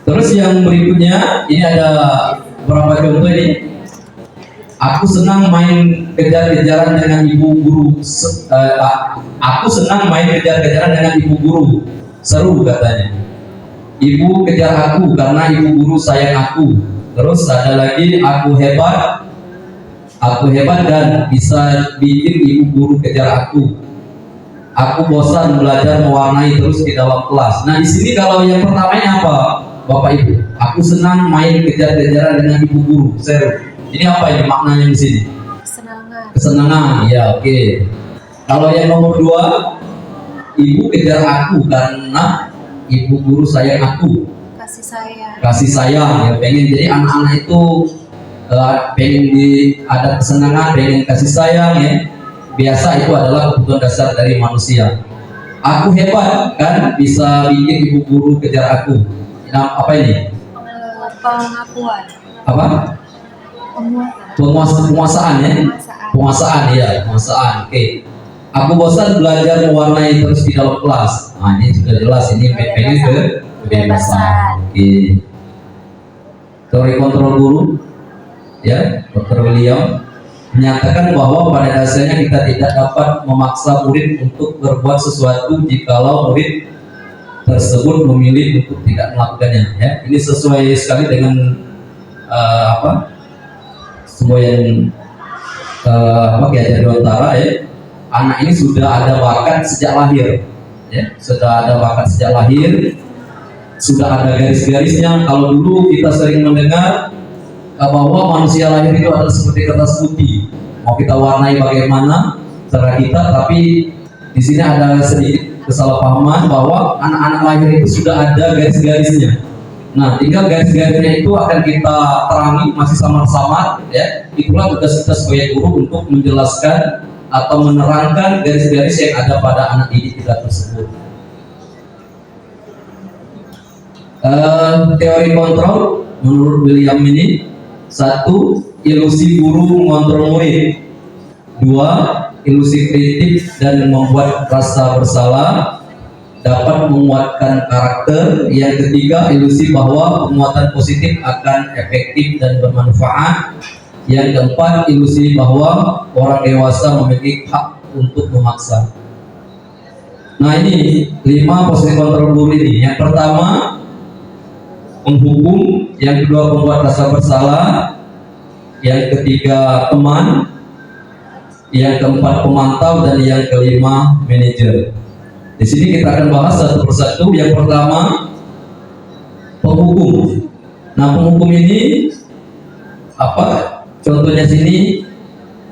Terus yang berikutnya ini ada beberapa contoh ini. Aku senang main kejar-kejaran dengan ibu guru. Aku senang main kejar-kejaran dengan ibu guru. Seru katanya. Ibu kejar aku karena ibu guru sayang aku. Terus ada lagi, aku hebat dan bisa bikin ibu guru kejar aku. Aku bosan belajar mewarnai terus di dalam kelas. Nah di sini kalau yang pertamanya apa, Bapak Ibu? Aku senang main kejar-kejaran dengan ibu guru. Seru. Ini apa ini maknanya di sini? Kesenangan. Kesenangan, ya oke. Kalau yang nomor 2, ibu kejar aku karena ibu guru sayang aku. Kasih sayang. Kasih sayang, ya pengen. Jadi anak-anak itu pengen ada kesenangan, pengen kasih sayang ya. Biasa itu adalah kebutuhan dasar dari manusia. Aku hebat kan, bisa bikin ibu guru kejar aku. Nah, apa ini? Pengakuan. Apa? Penguasaan ya, penguasaan. Oke. Aku bosan belajar mewarnai terus di dalam kelas. Nah ini sudah jelas, ini pengen kebebasan. Oke. Teori kontrol guru, ya, Dr. William menyatakan bahwa pada dasarnya kita tidak dapat memaksa murid untuk berbuat sesuatu jikalau murid tersebut memilih untuk tidak melakukannya. Ya, ini sesuai sekali dengan semua yang Ki Hajar Dewantara ya. Anak ini sudah ada bakat sejak lahir, ya, sudah ada bakat sejak lahir, sudah ada garis-garisnya. Kalau dulu kita sering mendengar bahwa manusia lahir itu adalah seperti kertas putih, mau kita warnai bagaimana cara kita, tapi di sini ada sedikit kesalahpahaman bahwa anak-anak lahir itu sudah ada garis-garisnya. Nah, tinggal garis-garisnya itu akan kita terangi, masih samar-samar ya. Itulah tugas kita sebagai guru untuk menjelaskan atau menerangkan garis-garis yang ada pada anak didik kita tersebut. Teori kontrol menurut William ini: 1. Ilusi guru mengontrol murid. 2. Ilusi kritik dan membuat rasa bersalah dapat menguatkan karakter. Yang ketiga, ilusi bahwa penguatan positif akan efektif dan bermanfaat. Yang keempat, ilusi bahwa orang dewasa memiliki hak untuk memaksa. Nah ini 5 positif kontrol guru ini. Yang pertama, menghukum. Yang kedua, membuat rasa bersalah. Yang ketiga, teman. Yang keempat, pemantau. Dan yang kelima, manajer. Di sini kita akan bahas satu persatu. Yang pertama, penghukum. Nah, penghukum ini apa? Contohnya sini,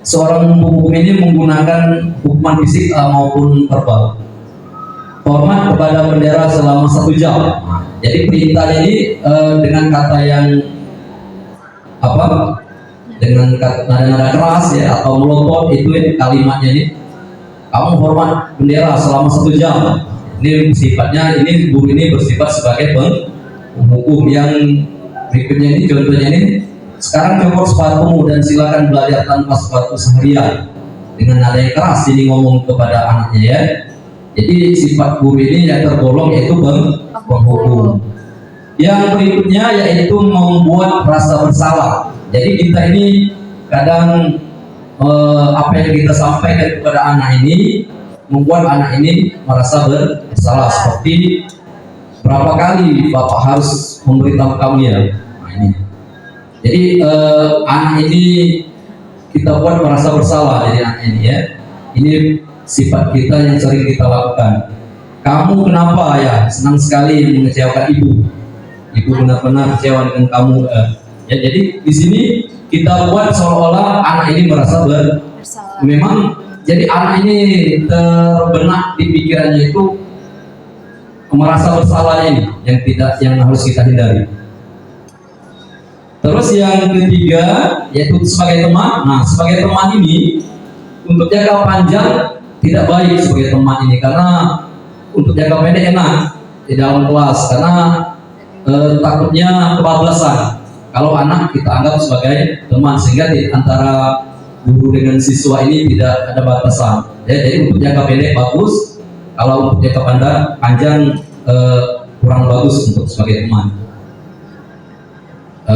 seorang penghukum ini menggunakan hukuman fisik maupun verbal. Hormat kepada bendera selama 1 jam. Jadi perintah ini dengan kata yang apa? Dengan nada-nada keras ya, atau melotot, itu kalimatnya ini. Kamu hormat bendera selama 1 jam. Ini sifatnya, ini guru ini bersifat sebagai penghukum. Yang berikutnya ini, contohnya ini: sekarang copot sepatumu dan silakan belajar tanpa sepatu seharian. Dengan nada yang keras ini ngomong kepada anaknya ya. Jadi sifat guru ini yang tergolong yaitu penghukum. Yang berikutnya yaitu membuat rasa bersalah. Jadi kita ini kadang apa yang kita sampaikan kepada anak ini membuat anak ini merasa bersalah. Seperti, berapa kali Bapak harus memberitahu kamu ya? Nah ini. Jadi anak ini kita buat merasa bersalah. Jadi anak ini ya, ini sifat kita yang sering kita lakukan. Kamu kenapa ya senang sekali mengecewakan ibu? Ibu benar-benar kecewa dengan kamu. Ya, jadi di sini kita buat seolah-olah anak ini merasa bersalah. Memang jadi anak ini terbenak di pikirannya itu merasa bersalah ini yang harus kita hindari. Terus yang ketiga yaitu sebagai teman. Nah, sebagai teman ini untuk jangka panjang tidak baik sebagai teman ini, karena untuk jangka pendek enak di dalam kelas, karena takutnya kebablasan. Kalau anak kita anggap sebagai teman, sehingga di antara guru dengan siswa ini tidak ada batasan. Ya, jadi untuk jangka pendek bagus, kalau untuk jangka panjang kurang bagus untuk sebagai teman.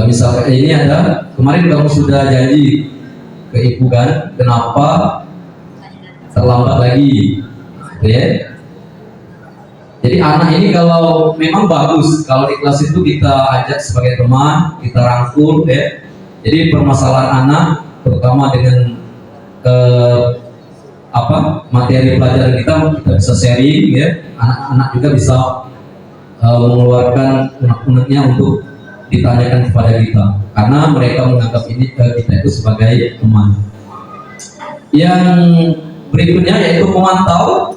Misalnya ini ada, kemarin kamu sudah janji ke ibu kan, kenapa terlambat lagi, gitu ya. Jadi anak ini kalau memang bagus, kalau di kelas itu kita ajak sebagai teman, kita rangkul ya. Jadi permasalahan anak, terutama dengan materi pelajaran kita bisa sharing ya. Anak-anak juga bisa mengeluarkan unek-uneknya untuk ditanyakan kepada kita, karena mereka menganggap ini kita itu sebagai teman. Yang berikutnya yaitu pemantau.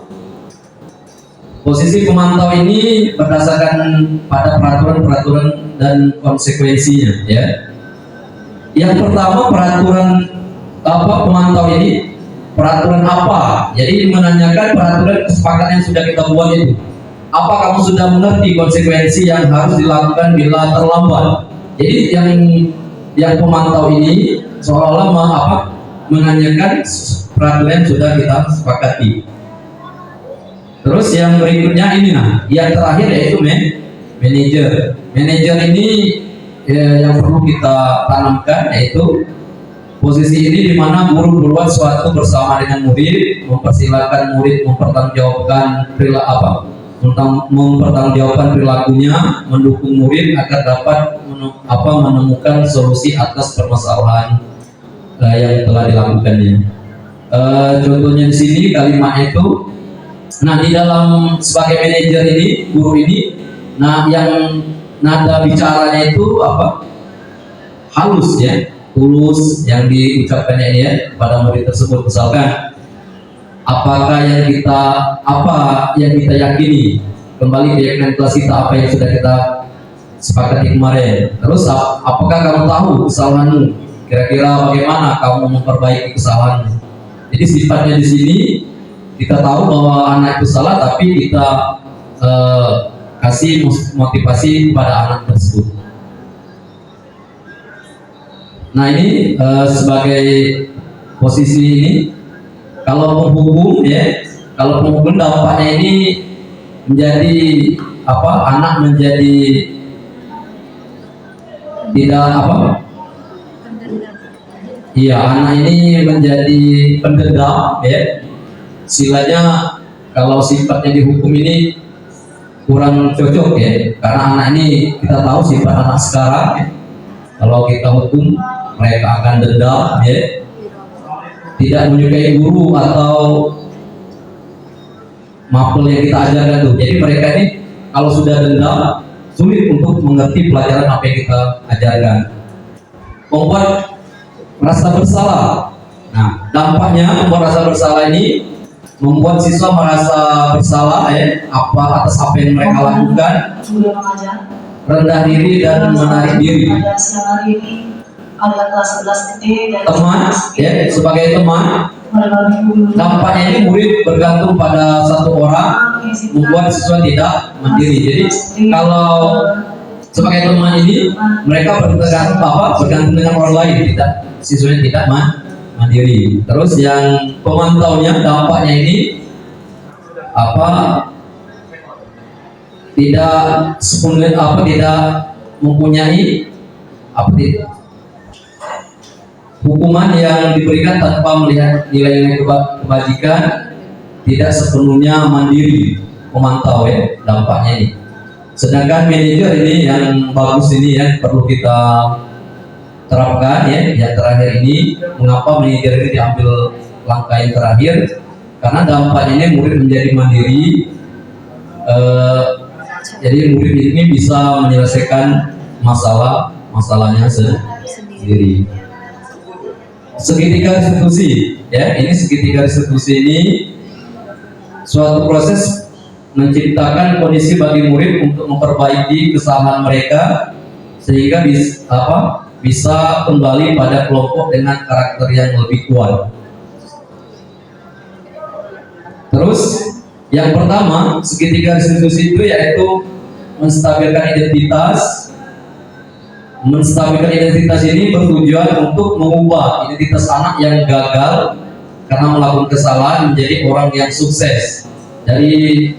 Posisi pemantau ini berdasarkan pada peraturan-peraturan dan konsekuensinya ya. Yang pertama, peraturan pemantau ini peraturan apa? Jadi menanyakan peraturan kesepakatan yang sudah kita buat itu. Apa kamu sudah mengerti konsekuensi yang harus dilakukan bila terlambat? Jadi yang pemantau ini seolah-olah menanyakan peraturan yang sudah kita sepakati. Terus yang berikutnya ini yang terakhir yaitu manajer. Manajer ini yang perlu kita tanamkan, yaitu posisi ini di mana guru berbuat suatu bersama dengan murid, mempersilahkan murid mempertanggungjawabkan perilakunya, mendukung murid agar dapat menemukan solusi atas permasalahan yang telah dilakukannya. Contohnya di sini kalimatnya itu. Nah, di dalam sebagai manajer ini, guru ini, nah yang nada bicaranya itu halus ya, tulus yang diucapkannya ya kepada murid tersebut. Misalkan apa yang kita yakini, kembali keyakinan kelas kita, apa yang sudah kita sepakati kemarin. Terus apakah kamu tahu kesalahanmu? Kira-kira bagaimana kamu memperbaiki kesalahanmu? Jadi sifatnya di sini kita tahu bahwa anak itu salah, tapi kita kasih motivasi kepada anak tersebut. Nah, ini sebagai posisi ini, kalau penghukum ya, kalau penghukum dampaknya ini menjadi anak menjadi tidak iya, anak ini menjadi pendendam ya. Silanya kalau sifatnya dihukum ini kurang cocok ya, karena anak ini kita tahu sifat anak sekarang ya. Kalau kita hukum mereka akan dendam ya, tidak menyukai guru atau mapel yang kita ajarkan tuh. Jadi mereka ini kalau sudah dendam sulit untuk mengerti pelajaran apa yang kita ajarkan, membuat merasa bersalah. Nah, dampaknya membuat rasa bersalah ini membuat siswa merasa bersalah ya atas apa yang mereka lakukan, rendah diri dan menarik diri. Teman ya, sebagai teman, dampaknya ini murid bergantung pada satu orang, membuat siswa tidak mandiri. Jadi kalau sebagai teman ini mereka bergantung dengan orang lain, siswanya tidak mandiri. Terus yang pemantaunya, dampaknya ini tidak tidak mempunyai hukuman yang diberikan tanpa melihat nilai-nilai kebajikan, tidak sepenuhnya mandiri pemantau ya, dampaknya ini. Sedangkan manajer ini yang bagus ini yang perlu kita terapkan ya, yang terakhir ini. Mengapa manajer ini diambil langkah yang terakhir? Karena dampaknya ini murid menjadi mandiri, jadi murid ini bisa menyelesaikan masalahnya sendiri. Segitiga restitusi ya, ini segitiga restitusi ini suatu proses menciptakan kondisi bagi murid untuk memperbaiki kesalahan mereka sehingga bisa kembali pada kelompok dengan karakter yang lebih kuat. Terus yang pertama, segitiga restitusi itu yaitu menstabilkan identitas. Menstabilkan identitas ini bertujuan untuk mengubah identitas anak yang gagal karena melakukan kesalahan menjadi orang yang sukses, dari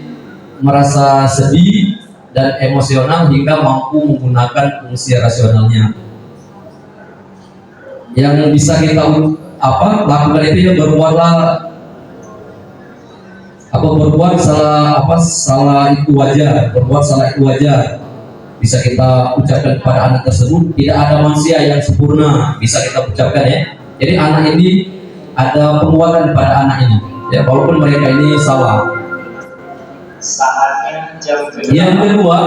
merasa sedih dan emosional hingga mampu menggunakan fungsi rasionalnya. Yang bisa kita lakukan itu ya berbuat salah itu wajar. Bisa kita ucapkan kepada anak tersebut, tidak ada manusia yang sempurna, bisa kita ucapkan ya. Jadi anak ini ada penguatan pada anak ini ya, walaupun mereka ini salah. Yang kedua,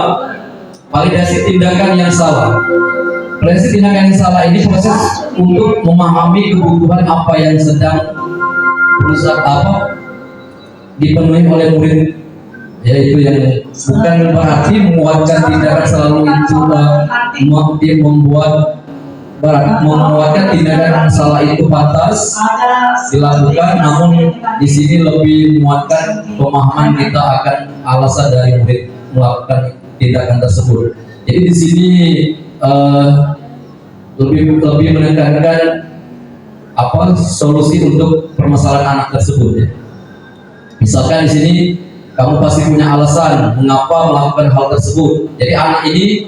validasi tindakan yang salah. Validasi tindakan yang salah ini proses untuk memahami kebutuhan apa yang sedang berusaha dipenuhi oleh murid, yaitu yang bukan berarti menguatkan tindakan selalu itu menguatkan tindakan yang salah itu pantas dilakukan, namun di sini lebih menguatkan pemahaman kita akan alasan dari murid melakukan tindakan tersebut. Jadi di sini lebih menekankan solusi untuk permasalahan anak tersebut ya. Misalkan di sini kamu pasti punya alasan mengapa melakukan hal tersebut. Jadi anak ini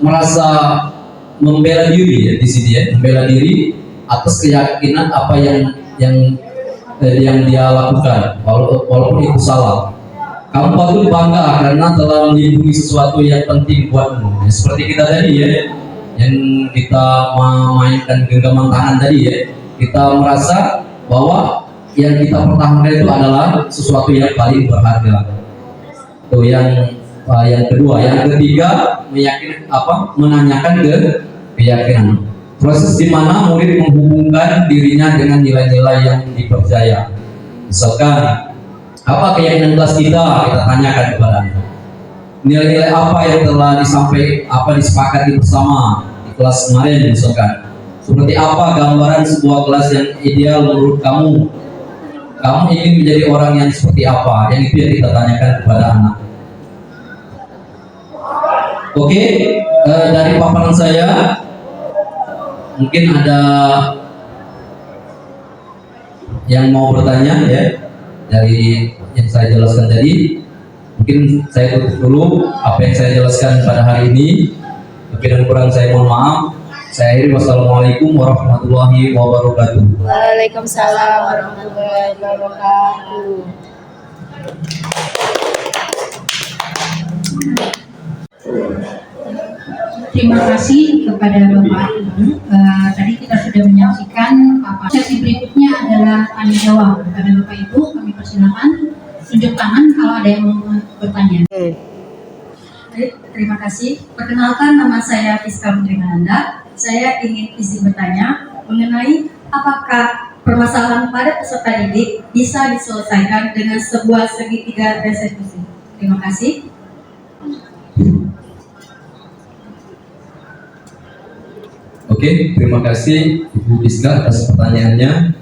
merasa membela diri ya di sini ya, membela diri atas keyakinan apa yang dia lakukan, walaupun itu salah. Kamu patut bangga karena telah melindungi sesuatu yang penting buatmu. Ya, seperti kita tadi ya, yang kita memainkan genggaman tangan tadi ya, kita merasa bahwa yang kita pertahankan itu adalah sesuatu yang paling berharga. Itu yang kedua. Yang ketiga, menanyakan keyakinan. Proses di mana murid menghubungkan dirinya dengan nilai-nilai yang dipercaya. Misalkan, apa keyakinan kelas kita tanyakan kepadanya. Nilai-nilai apa yang telah disepakati bersama di kelas kemarin misalkan. Seperti apa gambaran sebuah kelas yang ideal menurut kamu? Kamu ingin menjadi orang yang seperti apa? Yang itu yang kita tanyakan kepada anak. Oke, dari paparan saya mungkin ada yang mau bertanya ya dari yang saya jelaskan tadi. Mungkin saya tutup dulu apa yang saya jelaskan pada hari ini. Lebih dan kurang saya mohon maaf. Saya akhiri, wassalamualaikum warahmatullahi wabarakatuh. Waalaikumsalam warahmatullahi wabarakatuh. Terima kasih kepada Bapak Ibu. Tadi kita sudah menyaksikan sesi berikutnya adalah tanya jawab kepada Bapak Ibu. Kami persilakan tunjuk tangan kalau ada yang mau bertanya. Baik, terima kasih. Perkenalkan, nama saya Fiska Putri Nanda. Saya ingin izin bertanya mengenai apakah permasalahan pada peserta didik bisa diselesaikan dengan sebuah segitiga restitusi. Terima kasih. Oke, terima kasih Ibu Fiska atas pertanyaannya.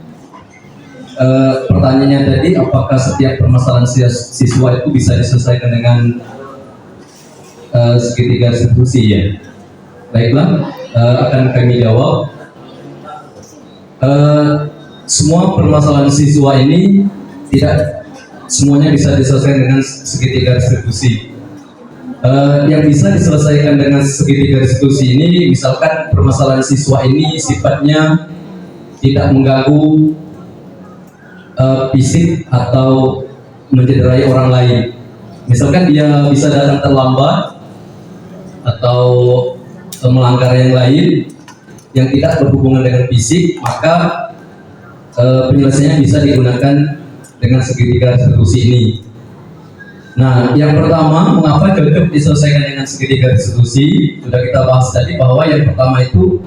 Pertanyaannya tadi, apakah setiap permasalahan siswa itu bisa diselesaikan dengan segitiga restitusi ya? Baiklah, akan kami jawab. Semua permasalahan siswa ini tidak semuanya bisa diselesaikan dengan segitiga restitusi. Yang bisa diselesaikan dengan segitiga restitusi ini, misalkan permasalahan siswa ini sifatnya tidak mengganggu fisik atau mencederai orang lain. Misalkan dia bisa datang terlambat atau melanggar yang lain yang tidak berhubungan dengan fisik, maka penyelesaiannya bisa digunakan dengan segitiga restitusi ini. Nah, yang pertama, mengapa cocok diselesaikan dengan segitiga restitusi? Sudah kita bahas tadi bahwa yang pertama itu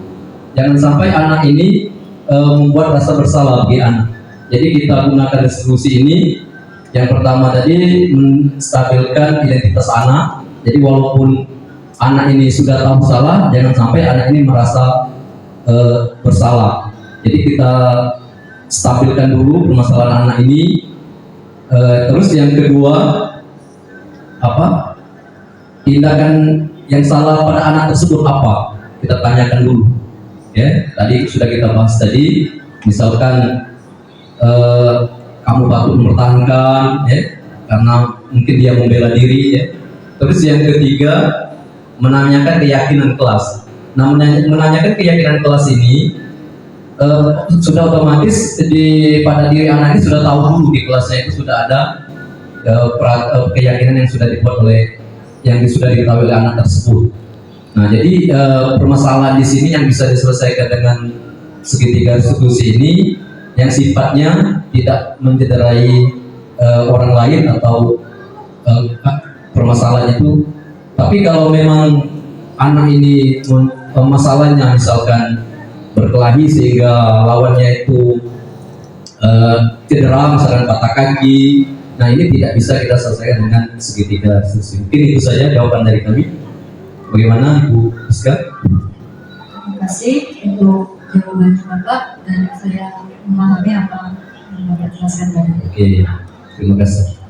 jangan sampai anak ini membuat rasa bersalah bagi anak. Jadi kita gunakan restitusi ini. Yang pertama tadi menstabilkan identitas anak. Jadi walaupun anak ini sudah tahu salah, jangan sampai anak ini merasa bersalah. Jadi kita stabilkan dulu permasalahan anak ini. Terus yang kedua, apa tindakan yang salah pada anak tersebut apa? Kita tanyakan dulu. Ya, tadi sudah kita bahas tadi, misalkan kamu patut mempertahankan, ya, karena mungkin dia membela diri, ya. Terus yang ketiga, menanyakan keyakinan kelas. Nah, menanyakan keyakinan kelas ini sudah otomatis pada diri anak ini sudah tahu dulu di kelasnya itu sudah ada keyakinan yang sudah dibuat yang sudah diketahui oleh anak tersebut. Nah, jadi permasalahan di sini yang bisa diselesaikan dengan segitiga restitusi ini yang sifatnya tidak mencederai orang lain atau permasalahan itu. Tapi kalau memang anak ini masalahnya misalkan berkelahi sehingga lawannya itu cedera, misalkan patah kaki, nah ini tidak bisa kita selesaikan dengan segitiga restitusi. Mungkin itu saja jawaban dari kami. Bagaimana Ibu Iska? Terima kasih untuk jawaban Bapak dan saya memahami apa yang Bapak jelaskan tadi. Oke, terima kasih.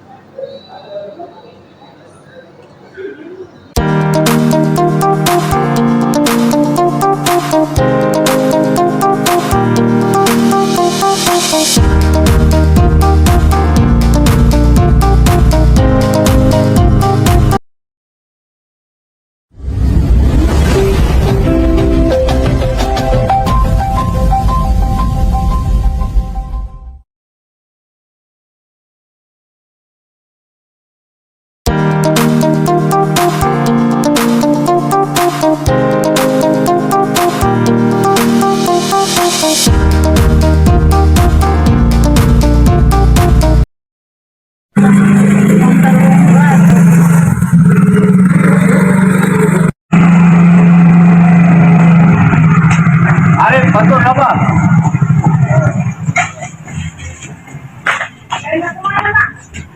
Arif, bantu apa?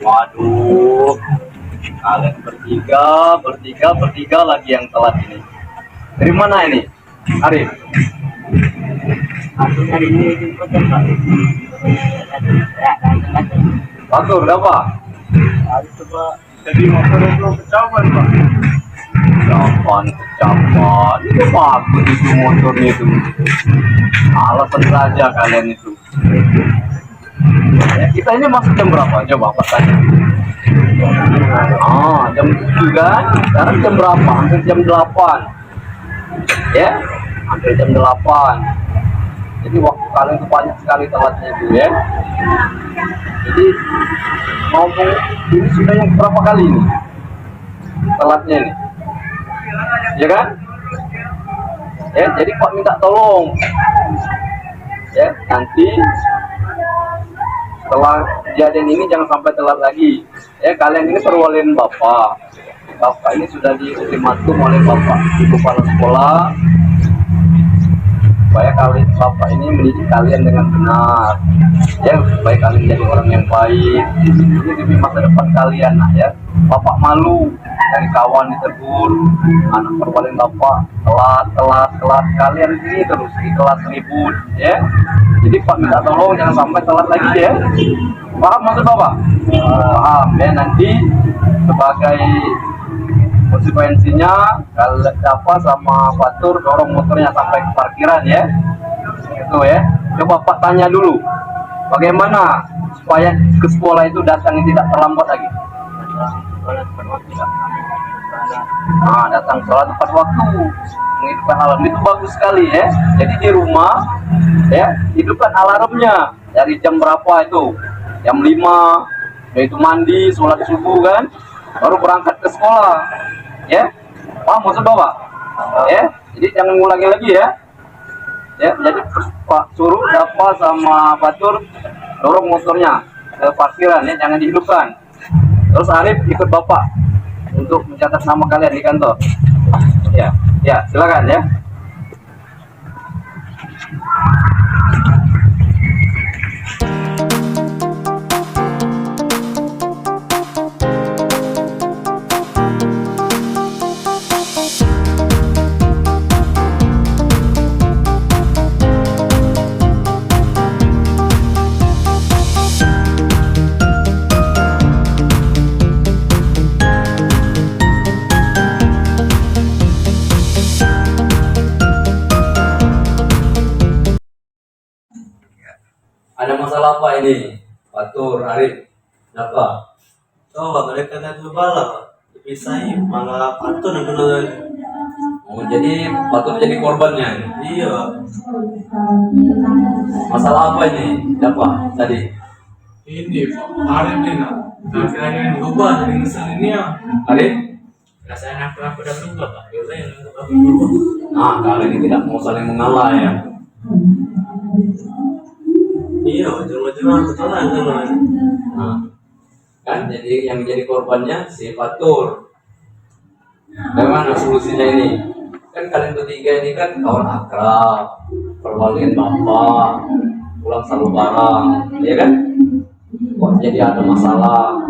Waduh, kalian bertiga lagi yang telat ini. Dari mana ini, Arif? Aku dari ini jemput Pak. Batur, apa? Aku coba jadi motor itu kecapan Pak. Kecapan, itu bagus itu motornya itu. Alasan saja kalian itu. Ya, kita ini masuk jam berapa? Coba Pak tanya. Jam 7 kan? Sekarang jam berapa? Hampir jam 8. Ya, hampir jam 8. Jadi waktu kalian itu banyak sekali telatnya itu, ya. Jadi ngomong ini sudah yang berapa kali ini telatnya ini, ya kan? Ya, jadi Pak minta tolong, ya, nanti setelah kejadian ini jangan sampai telat lagi. Ya, kalian ini perwalian Bapak ini sudah di ultimatum oleh Bapak Ibu kepala sekolah supaya Bapak ini mendidik kalian dengan benar, ya, supaya kalian jadi orang yang baik. Ini demi masa depan kalian, nah, ya. Bapak malu dari kawan ditegur, anak perwalian Bapak telat, kalian ini terus di kelas ribut, ya. Jadi Pak minta tolong jangan sampai telat lagi, ya. Paham maksud Bapak? Paham, ya. Nanti sebagai konsekuensinya kalau dapat sama Batur dorong motornya sampai ke parkiran, ya. Itu, ya. Coba Pak tanya dulu bagaimana supaya ke sekolah itu datang tidak terlambat lagi. Datang sholat tepat waktu, menghidupkan alarm itu bagus sekali, ya. Jadi di rumah, ya, hidupkan alarmnya dari jam berapa itu, jam 5, yaitu mandi, sholat subuh kan, baru berangkat ke sekolah, ya. Paham maksud Bapak? Ya, jadi jangan ngulangi lagi, ya. Ya, jadi Pak suruh Bapak sama Batur dorong motornya ke parkiran, ya, jangan dihidupkan. Terus Arif ikut Bapak untuk mencatat nama kalian di kantor. Ya, silakan, ya. apa ini? Fatur, Arif. Kenapa? Coba mereka tadi bala Pak. Dipisahin malah pantun yang kena lagi. Oh, jadi Fatur jadi korbannya. Iya. Masalah apa ini? Siapa tadi? Ini Pak. Arif nih nak. Akhir-akhir ini berubah jadi ngeselin ini ya. Arif? Rasanya aku udah berubah Pak. Yaudah yang berubah. Nah, kalian ini tidak mau saling mengalah ya. Iya, ujung-ujungnya betul aja. Nah, kan jadi yang jadi korbannya si Fatur. Bagaimana solusinya ini? Kan kalian bertiga ini kan kawan akrab, perwalian bapak, pulang selalu bareng, ya kan? Kok jadi ada masalah?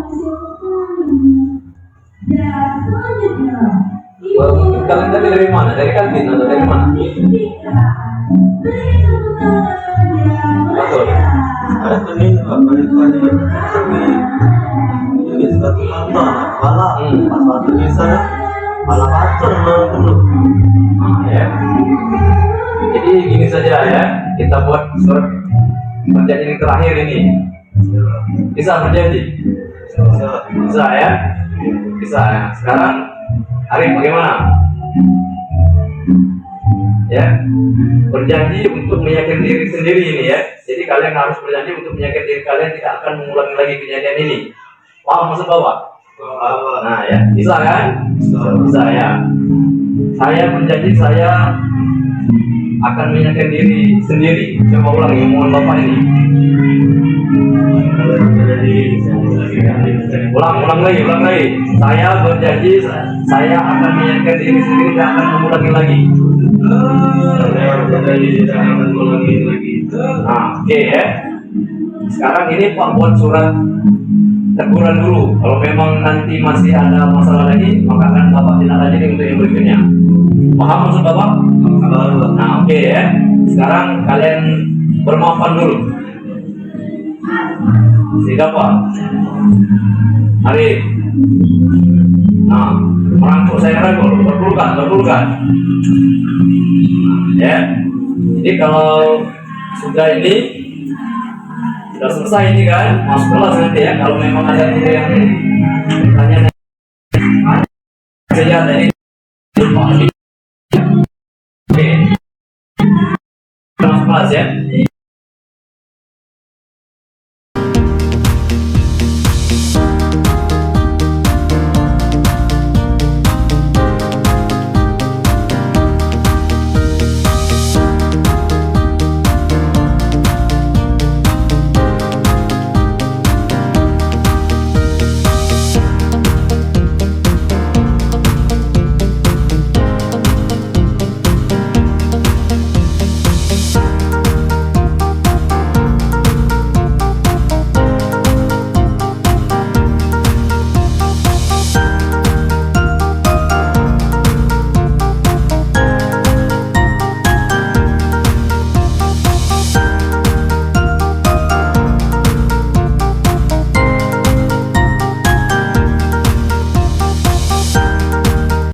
Kalian tadi dari mana? Dari kantin atau dari mana? Fatur. Ada tuh nih Pak. Mereka ini satu lama. Bala. Pas waktu bisa. Bala pantun dulu. Nah, ya. Jadi gini saja ya, kita buat surat perjanjian yang terakhir ini. Bisa berjanji? Bisa ya? Bisa ya. Sekarang Arif bagaimana? Ya, berjanji untuk meyakinkan diri sendiri ini ya. Jadi kalian harus berjanji untuk meyakinkan diri kalian tidak akan mengulangi lagi kejadian ini. Paham maksud Bapak? Nah ya, bisa kan? Bisa ya. Saya berjanji saya akan meyakinkan diri sendiri. Coba ulangi omongan Bapak ini. Ulang lagi. Saya berjanji saya akan meyakinkan diri sendiri tidak akan mengulangi lagi. Nah, oke ya. Sekarang ini Pak buat surat teguran dulu. Kalau memang nanti masih ada masalah lagi, maka akan Bapak tindak lanjuti untuk yang berikutnya. Paham maksud Bapak? Nah, oke ya. Sekarang kalian bermaafan dulu. Siapa? Arif. Nah, merangkul saya rangkul, berpelukan. Ya. Jadi kalau sudah selesai ini kan, masuk kelas nanti ya. Kalau memang ada guru yang bertanya saja tadi.